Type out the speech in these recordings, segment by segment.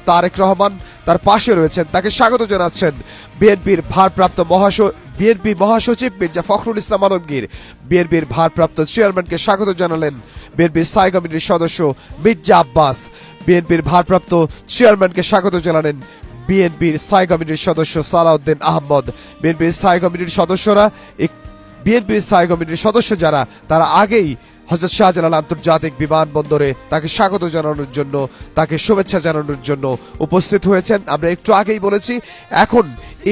তারেক রহমান তার পাশে রয়েছেন, তাকে স্বাগত জানাচ্ছেন বিএনপির ভারপ্রাপ্ত বিএনপি মহাসচিব মির্জা ফখরুল ইসলাম আলমগীর। বিএনপির ভারপ্রাপ্ত চেয়ারম্যানকে স্বাগত জানালেন বিএনপির স্থায়ী কমিটির সদস্য মির্জা আব্বাস। বিএনপির ভারপ্রাপ্ত চেয়ারম্যানকে স্বাগত জানালেন বিএনপির স্থায়ী কমিটির সদস্য সালাউদ্দিন আহমদ। বিএনপির স্থায়ী কমিটির সদস্য যারা, তারা আগেই হযরত শাহজালাল আন্তর্জাতিক বিমানবন্দরে তাকে স্বাগত জানানোর জন্য, তাকে শুভেচ্ছা জানানোর জন্য উপস্থিত হয়েছেন। আমরা একটু আগেই বলেছি, এখন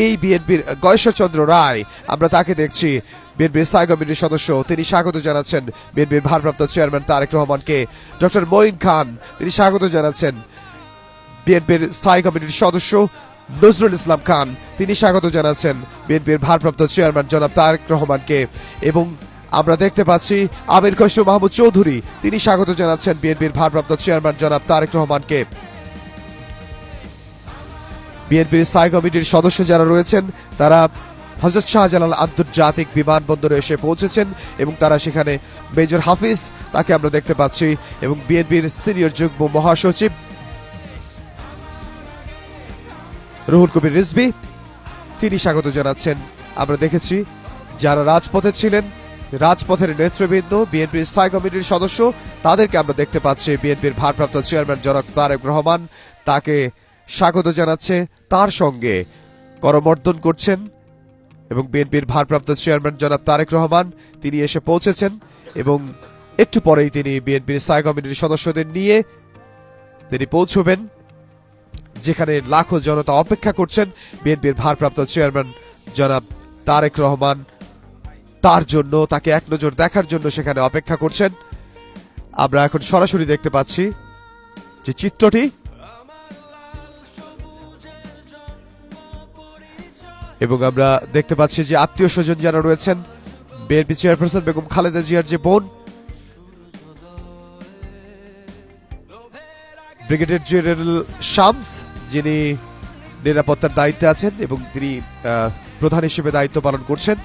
এই বিএনপির গয়েশ্বরচন্দ্র রায়, আমরা তাকে দেখছি বিএনপির স্থায়ী কমিটির সদস্য, তিনি স্বাগত জানাচ্ছেন বিএনপির ভারপ্রাপ্ত চেয়ারম্যান তারেক রহমানকে। ডক্টর মঈন খান, তিনি স্বাগত জানাচ্ছেন বিএনপির স্থায়ী কমিটির সদস্য নজরুল ইসলাম খান, তিনি স্বাগত জানাচ্ছেন বিএনপির ভারপ্রাপ্ত চেয়ারম্যান জনাব তারেক রহমানকে। এবং আমরা দেখতে পাচ্ছি আমির খসরু মাহমুদ চৌধুরী, তিনি স্বাগত জানাচ্ছেন বিএনপির ভারপ্রাপ্ত চেয়ারম্যান জনাব তারেক রহমানকে। বিএনপির স্থায়ী কমিটির সদস্য যারা রয়েছেন, তারা হযরত শাহজালাল আন্তর্জাতিক বিমানবন্দরে এসে পৌঁছেছেন এবং তারা সেখানে মেজর হাফিজ, তাকে আমরা দেখতে পাচ্ছি, এবং বিএনপির সিনিয়র যুগ্ম মহাসচিব রুহুল কবির রিজভী, তিনি স্বাগত জানাচ্ছেন। আমরা দেখেছি যারা রাজপথে ছিলেন, রাজপথের নেতৃবৃন্দ, বিএনপির স্থায়ী কমিটির সদস্য, তাদেরকে আমরা দেখতে পাচ্ছি বিএনপির ভারপ্রাপ্ত চেয়ারম্যান জনাব তারেক রহমান তাকে স্বাগত জানাচ্ছে, তার সঙ্গে করমর্দন করছেন। এবং বিএনপির ভারপ্রাপ্ত চেয়ারম্যান জনাব তারেক রহমান, তিনি এসে পৌঁছেছেন এবং একটু পরেই তিনি বিএনপির স্থায়ী কমিটির সদস্যদের নিয়ে তিনি পৌঁছবেন যেখানে লাখো জনতা অপেক্ষা করছেন বিএনপির ভারপ্রাপ্ত চেয়ারম্যান জনাব তারেক রহমান তার জন্য, তাকে এক নজর দেখার জন্য সেখানে অপেক্ষা করছেন। আমরা এখন সরাসরি দেখতে পাচ্ছি যে চিত্রটি, এবং আমরা দেখতে পাচ্ছি যে আত্মীয় স্বজন যারা রয়েছেন, বিএনপি চেয়ারপারসন বেগম খালেদা জিয়ার যে বোন ব্রিগেডিয়ার জেনারেল শামস, যিনি নিরাপত্তার দায়িত্বে আছেন এবং তিনি প্রধান হিসেবে দায়িত্ব পালন করছেন।